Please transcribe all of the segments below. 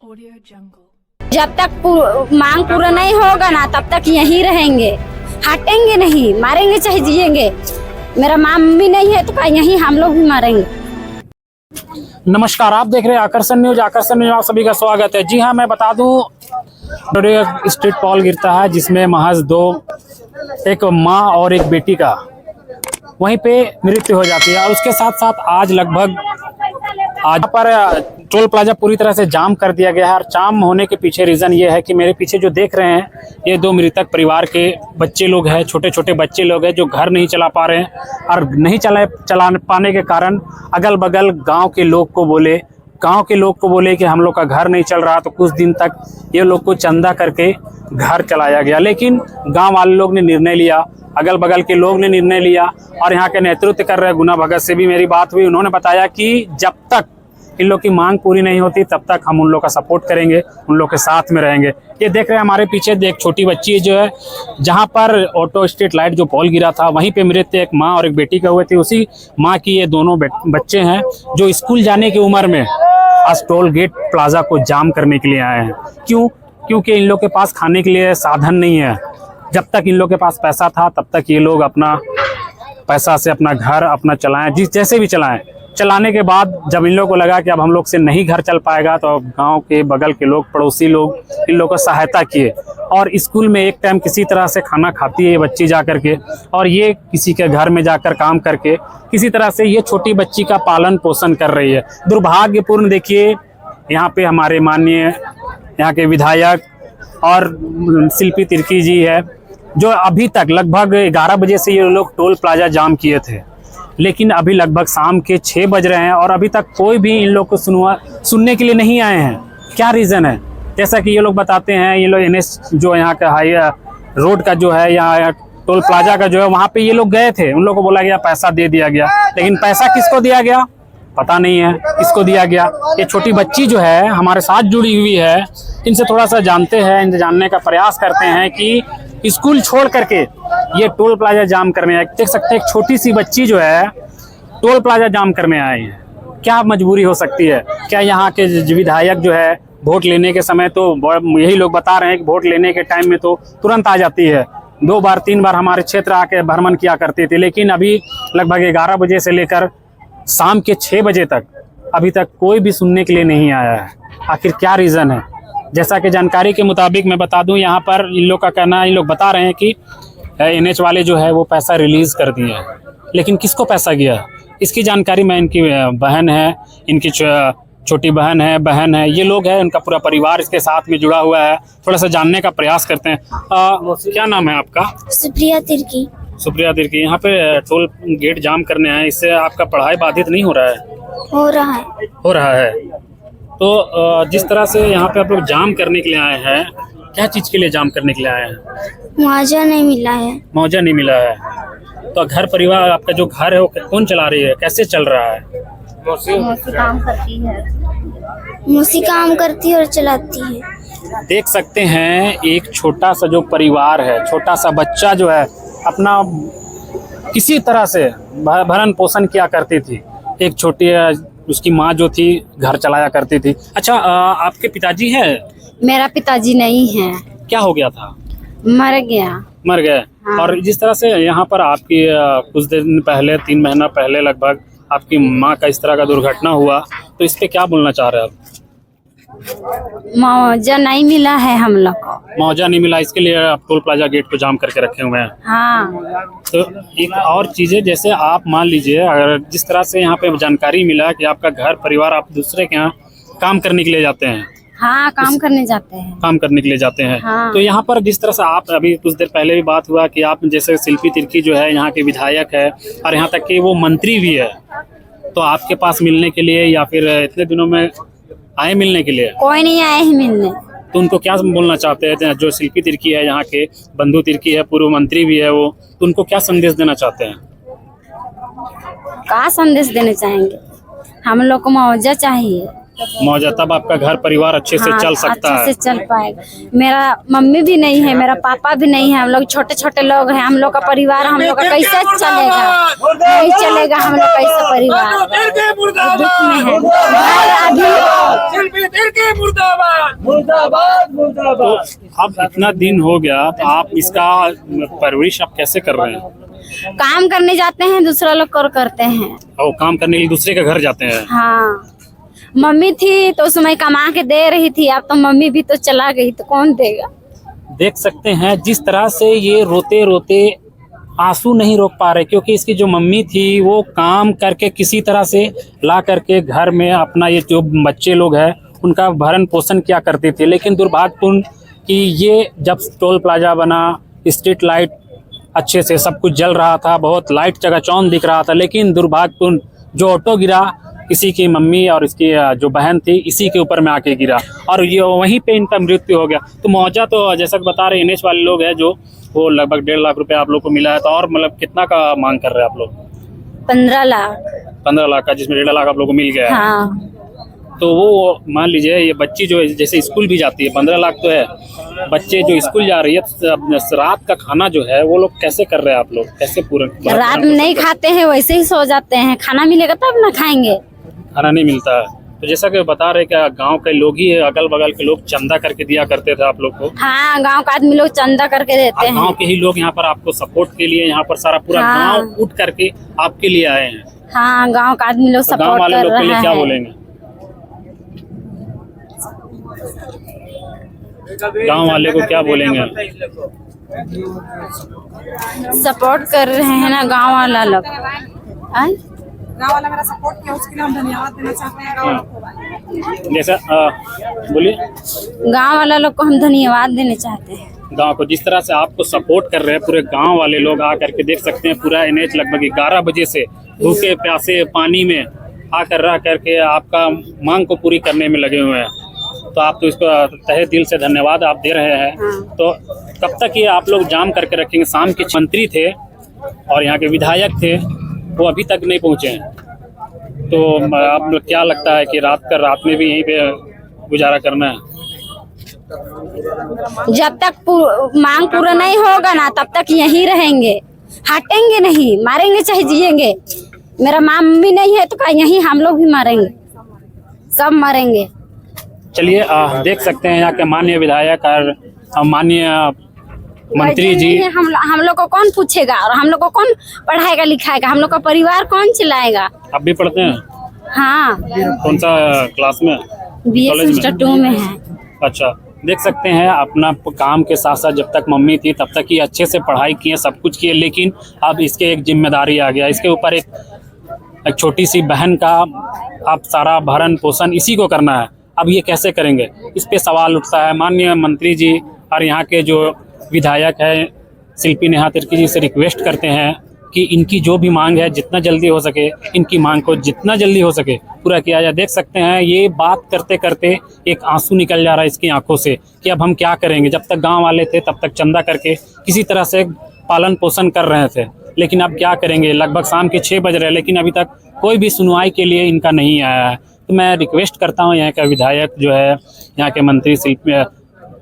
जब तक मांग पूरा नहीं होगा ना तब तक यहीं रहेंगे, हटेंगे नहीं, मारेंगे चाहे जिएंगे। मेरा मम्मी नहीं है तो यहीं हम लोग भी मारेंगे। नमस्कार, आप देख रहे हैं आकर्षण न्यूज। आकर्षण न्यूज आप सभी का स्वागत है। जी हाँ, मैं बता दूं, स्ट्रीट पॉल गिरता है जिसमें महज दो, एक माँ और एक बेटी का वहीं पे मृत्यु हो जाती है। और उसके साथ साथ आज लगभग पर टोल प्लाजा पूरी तरह से जाम कर दिया गया है। और जाम होने के पीछे रीज़न ये है कि मेरे पीछे जो देख रहे हैं ये दो मृतक परिवार के बच्चे लोग हैं, छोटे छोटे बच्चे लोग हैं जो घर नहीं चला पा रहे हैं। और नहीं चला पाने के कारण अगल बगल गांव के लोग को बोले कि हम लोग का घर नहीं चल रहा। तो कुछ दिन तक ये लोग को चंदा करके घर चलाया गया, लेकिन गाँव वाले लोग ने निर्णय लिया, अगल बगल के लोग ने निर्णय लिया और यहाँ के नेतृत्व कर रहे गुना भगत से भी मेरी बात हुई। उन्होंने बताया कि जब तक इन लोग की मांग पूरी नहीं होती तब तक हम उन लोग का सपोर्ट करेंगे, उन लोग के साथ में रहेंगे। ये देख रहे हैं हमारे पीछे एक छोटी बच्ची जो है, जहाँ पर ऑटो स्ट्रीट लाइट जो पोल गिरा था वहीं पे मृत्यु एक माँ और एक बेटी का हुए थे। उसी माँ की ये दोनों बच्चे हैं जो स्कूल जाने की उम्र में आज टोल गेट प्लाजा को जाम करने के लिए आए हैं। क्योंकि इन लोग के पास खाने के लिए साधन नहीं है। जब तक इन लोग के पास पैसा था तब तक ये लोग अपना पैसा से अपना घर अपना चलाएं, जैसे भी चलाएं। चलाने के बाद जब इन लोगों को लगा कि अब हम लोग से नहीं घर चल पाएगा तो गांव के बगल के लोग, पड़ोसी लोग इन लोगों को सहायता किए। और स्कूल में एक टाइम किसी तरह से खाना खाती है ये बच्ची जा करके, और ये किसी के घर में जाकर काम करके किसी तरह से ये छोटी बच्ची का पालन पोषण कर रही है। दुर्भाग्यपूर्ण देखिए, यहाँ पे हमारे माननीय यहाँ के विधायक और शिल्पी तिर्की जी है, जो अभी तक लगभग 11 बजे से ये लोग टोल प्लाजा जाम किए थे, लेकिन अभी लगभग शाम के 6 बज रहे हैं और अभी तक कोई भी इन लोग को सुनने के लिए नहीं आए हैं। क्या रीज़न है? जैसा कि ये लोग बताते हैं, ये लोग NH जो यहाँ का हाई रोड का जो है, यहाँ टोल प्लाजा का जो है, वहाँ पे ये लोग गए थे। उन लोगों को बोला गया पैसा दे दिया गया, लेकिन पैसा किसको दिया गया पता नहीं है, किसको दिया गया। ये छोटी बच्ची जो है हमारे साथ जुड़ी हुई है, इनसे थोड़ा सा जानते हैं, इनसे जानने का प्रयास करते हैं कि स्कूल छोड़ करके ये टोल प्लाजा जाम करने आए। देख सकते हैं एक छोटी सी बच्ची जो है टोल प्लाजा जाम करने आई है। क्या मजबूरी हो सकती है? क्या यहाँ के विधायक जो है वोट लेने के समय, तो यही लोग बता रहे हैं कि वोट लेने के टाइम में तो तुरंत आ जाती है, 2 बार 3 बार हमारे क्षेत्र आके भ्रमण किया करती थी, लेकिन अभी लगभग 11 बजे से लेकर शाम के 6 बजे तक अभी तक कोई भी सुनने के लिए नहीं आया है। आखिर क्या रीज़न है? जैसा कि जानकारी के मुताबिक मैं बता दूं, यहाँ पर इन लोग का कहना है, इन लोग बता रहे हैं कि NH वाले जो है वो पैसा रिलीज़ कर दिए हैं, लेकिन किसको पैसा गया इसकी जानकारी मैं, इनकी बहन है, इनकी छोटी बहन है, ये लोग हैं, उनका पूरा परिवार इसके साथ में जुड़ा हुआ है। थोड़ा सा जानने का प्रयास करते हैं। क्या नाम है आपका? सुप्रिया तिर्की। सुप्रिया तिर्की, यहाँ पे टोल गेट जाम करने आए, इससे आपका पढ़ाई बाधित नहीं हो रहा है? हो रहा है। तो जिस तरह से यहाँ पे आप लोग जाम करने के लिए आए हैं, क्या चीज़ के लिए जाम करने के लिए आए हैं? मुआवजा नहीं मिला है। मुआवजा नहीं मिला है। तो घर परिवार आपका जो घर है वो कौन चला रही है, कैसे चल रहा है? मौसी काम करती है। मौसी काम करती है और चलाती है। देख सकते हैं एक छोटा सा जो परिवार है, छोटा सा बच्चा जो है अपना किसी तरह से भरण पोषण किया करती थी। एक छोटी उसकी माँ जो थी घर चलाया करती थी। अच्छा, आपके पिताजी हैं? मेरा पिताजी नहीं है। क्या हो गया था? मर गए। हाँ। और जिस तरह से यहाँ पर आपकी कुछ दिन पहले, 3 महीना पहले लगभग आपकी माँ का इस तरह का दुर्घटना हुआ, तो इस पे क्या बोलना चाह रहे हैं आप? मुआवजा नहीं मिला है हम लोग को। मुआवजा नहीं मिला, इसके लिए आप टोल प्लाजा गेट को जाम करके रखे हुए हैं। हाँ। तो एक और चीज़ है, जैसे आप मान लीजिए अगर जिस तरह से यहाँ पे जानकारी मिला कि आपका घर परिवार, आप दूसरे के यहाँ काम करने के लिए जाते हैं। हाँ, काम करने जाते हैं। हाँ। तो यहाँ पर जिस तरह से आप अभी कुछ देर पहले भी बात हुआ कि आप जैसे शिल्पी तिर्की जो है यहाँ के विधायक है और यहाँ तक कि वो मंत्री भी है, तो आपके पास मिलने के लिए या फिर इतने दिनों में आए मिलने के लिए? कोई नहीं आए ही मिलने। तो उनको क्या बोलना चाहते हैं? जो शिल्पी तिर्की है, यहाँ के बंधु तिर्की है, पूर्व मंत्री भी है वो, तो उनको क्या संदेश देना चाहते हैं? क्या संदेश देना चाहेंगे? हम लोग को मुआवजा चाहिए। मौजा, तब आपका घर परिवार अच्छे से हाँ, चल सकता अच्छे है। से चल पाएगा। मेरा मम्मी भी नहीं है, मेरा पापा भी नहीं है, हम लोग छोटे छोटे लोग हैं। हम लोग का परिवार हम लोग का कैसे चलेगा? नहीं चलेगा हम लोग कैसे परिवार, दुख में है। तो अब इतना दिन हो गया, तो आप इसका परवरिश आप कैसे कर रहे हैं? काम करने जाते हैं, दूसरा लोग कर करते हैं। और काम करने के लिए दूसरे के घर जाते हैं? हाँ, मम्मी थी तो उस समय कमा के दे रही थी, अब तो मम्मी भी तो चला गई तो कौन देगा? देख सकते हैं जिस तरह से ये रोते रोते आंसू नहीं रोक पा रहे, क्योंकि इसकी जो मम्मी थी वो काम करके किसी तरह से ला करके घर में अपना ये जो बच्चे लोग हैं उनका भरण पोषण किया करती थी। लेकिन दुर्भाग्यपूर्ण कि ये जब टोल प्लाजा बना, स्ट्रीट लाइट अच्छे से सब कुछ जल रहा था, बहुत लाइट चकाचौंध दिख रहा था, लेकिन दुर्भाग्यपूर्ण जो ऑटो गिरा किसी की मम्मी और इसकी जो बहन थी इसी के ऊपर में आके गिरा और ये वहीं पे इनका मृत्यु हो गया। तो मुआवजा तो जैसा कि बता रहे NH वाले लोग हैं जो वो लगभग 1.5 लाख रुपए आप लोग को मिला है, तो और मतलब कितना का मांग कर रहे हैं आप लोग? 15 लाख। 15 लाख का, जिसमें 1.5 लाख आप लोग को मिल गया है। हाँ, तो वो मान लीजिए ये बच्ची जो जैसे स्कूल भी जाती है, 15 लाख तो है, बच्चे जो स्कूल जा रही है, तो रात का खाना जो है वो लोग कैसे कर रहे हैं आप लोग, कैसे पूरा? रात में नहीं खाते हैं, वैसे ही सो जाते हैं। खाना मिलेगा तब ना खाएंगे। खाना नहीं मिलता है। तो जैसा कि बता रहे कि गांव के लोग ही, अगल बगल के लोग चंदा करके दिया करते थे आप लोग को? हाँ, गांव का आदमी लोग चंदा करके देते हैं। गांव के ही लोग यहाँ पर आपको सपोर्ट के लिए, यहाँ पर सारा पूरा हाँ। गांव उठ करके आपके लिए आए हैं। हाँ, गांव का आदमी लोग तो गांव सपोर्ट वाले कर लोग के लिए रहा क्या है। बोलेंगे? गांव वाले को क्या बोलेंगे? सपोर्ट कर रहे हैं ना गांव वाला लोग। आय? गाँव वाला मेरा सपोर्ट किया, उसके लिए हम धन्यवाद देना चाहते हैं गाँव वालों को। जैसा बोलिए। गांव वाला लोग को हम धन्यवाद देने चाहते हैं। गांव को जिस तरह से आपको सपोर्ट कर रहे हैं पूरे गांव वाले लोग, आ करके देख सकते हैं पूरा NH लगभग 11 बजे से भूखे प्यासे पानी में आकर रह करके आपका मांग को पूरी करने में लगे हुए हैं। तो आप तो इसको तहे दिल से धन्यवाद आप दे रहे हैं। तो कब तक ये आप लोग जाम करके रखेंगे? शाम के मंत्री थे और यहाँ के विधायक थे, वो अभी तक नहीं पहुँचे हैं। तो आप लोग क्या लगता है कि रात में भी यहीं पे गुजारा करना है? जब तक मांग पूरा नहीं होगा ना तब तक यहीं रहेंगे, हटेंगे नहीं, मारेंगे चाहे जिएंगे। मेरा मम्मी नहीं है तो का यहीं हम लोग भी मारेंगे, सब मरेंगे। चलिए देख सकते हैं यहाँ के माननीय विधायक और माननीय मंत्री जी। हम लोग को कौन पूछेगा और हम लोग को कौन पढ़ाएगा लिखाएगा? हम लोग का परिवार कौन चलाएगा? आप भी पढ़ते हैं? हाँ, कौन सा क्लास में? BA कॉलेज में? सेमेस्टर 2 में है। अच्छा, देख सकते हैं अपना काम के साथ साथ जब तक मम्मी थी तब तक ही अच्छे से पढ़ाई किए, सब कुछ किए, लेकिन अब इसके एक जिम्मेदारी आ गया। इसके ऊपर एक छोटी सी बहन का अब सारा भरण पोषण इसी को करना है। अब ये कैसे करेंगे, इस पे सवाल उठता है। माननीय मंत्री जी और यहाँ के जो विधायक है शिल्पी नेहा तिर्की जी से रिक्वेस्ट करते हैं कि इनकी जो भी मांग है जितना जल्दी हो सके, इनकी मांग को जितना जल्दी हो सके पूरा किया जाए। देख सकते हैं ये बात करते करते एक आंसू निकल जा रहा है इसकी आंखों से कि अब हम क्या करेंगे। जब तक गांव वाले थे तब तक चंदा करके किसी तरह से पालन पोषण कर रहे थे, लेकिन अब क्या करेंगे? लगभग शाम के 6 बज रहे हैं, लेकिन अभी तक कोई भी सुनवाई के लिए इनका नहीं आया है। तो मैं रिक्वेस्ट करता हूँ यहाँ का विधायक जो है, यहाँ के मंत्री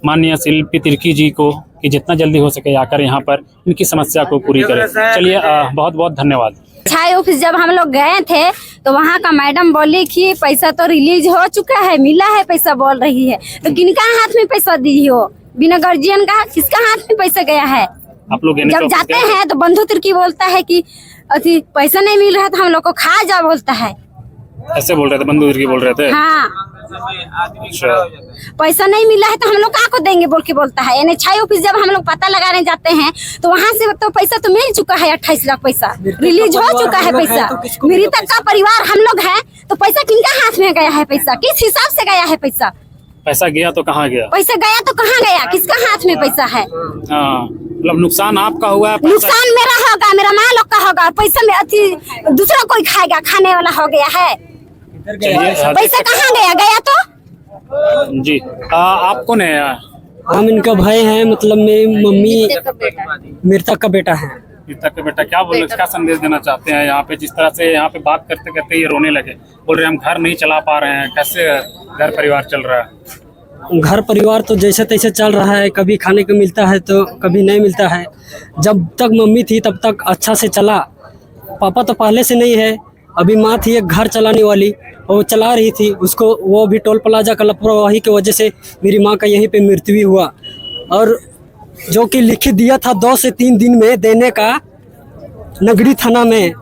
माननीय शिल्पी तिर्की जी को कि जितना जल्दी हो सके आकर यहाँ पर इनकी समस्या को पूरी करें। चलिए बहुत बहुत धन्यवाद। छाई ऑफिस जब हम लोग गए थे तो वहाँ का मैडम बोली कि पैसा तो रिलीज हो चुका है, मिला है पैसा बोल रही है। तो किनका हाथ में पैसा दी हो? बिना गार्जियन का किसका हाथ में पैसा गया है? आप लोग जब जाते हैं तो बंधु तिर्की बोलता है कि अति पैसा नहीं मिल रहा था, हम लोग को खा जा बोलता है। ऐसे बोल रहे थे, बंधु तिर्की बोल रहे थे? हाँ, अच्छा, पैसा नहीं मिला है तो हम लोग को देंगे बोल के बोलता है। यानी छाई ऑफिस जब हम लोग पता लगाने जाते हैं तो वहाँ से तो पैसा तो मिल चुका है, 28 लाख पैसा रिलीज हो चुका है पैसा। मेरी तक का परिवार हम लोग है तो पैसा किनका हाथ में गया है? पैसा किस हिसाब से गया है? पैसा गया तो कहाँ गया? पैसा गया तो कहाँ गया? किसका हाथ में पैसा है? हाँ, मतलब नुकसान आपका हुआ है? नुकसान मेरा होगा, मेरा माँ लोग का होगा। पैसा में अति दूसरा कोई खाएगा, खाने वाला हो गया है। पैसा कहाँ गया? गया तो जी। आप कौन है? हम इनका भाई हैं, मतलब मेरी मम्मी मृतक का बेटा है। पिता के बेटा क्या बोल क्या संदेश देना चाहते हैं यहाँ पे, जिस तरह से यहाँ पे बात करते करते ये रोने लगे, बोल रहे हम घर नहीं चला पा रहे हैं, कैसे घर परिवार चल रहा है? घर परिवार तो जैसे तैसे चल रहा है, कभी खाने को मिलता है तो कभी नहीं मिलता है। जब तक मम्मी थी तब तक अच्छा से चला, पापा तो पहले से नहीं है, अभी माँ थी एक घर चलाने वाली, वो चला रही थी उसको, वो भी टोल प्लाजा का लापरवाही की वजह से मेरी माँ का यहीं पे मृत्यु भी हुआ। और जो कि लिखित दिया था 2 से 3 दिन में देने का नगरी थाना में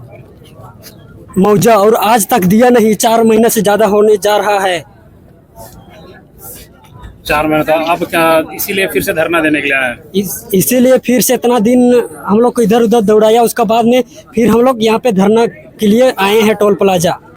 मौजा, और आज तक दिया नहीं, 4 महीने से ज़्यादा होने जा रहा है। 4 महीने था, अब क्या इसीलिए फिर से धरना देने के लिए आए हैं? इसीलिए फिर से इतना दिन हम लोग को इधर उधर दौड़ाया, उसका बाद में फिर हम लोग यहाँ पे धरना के लिए आए हैं टोल प्लाजा।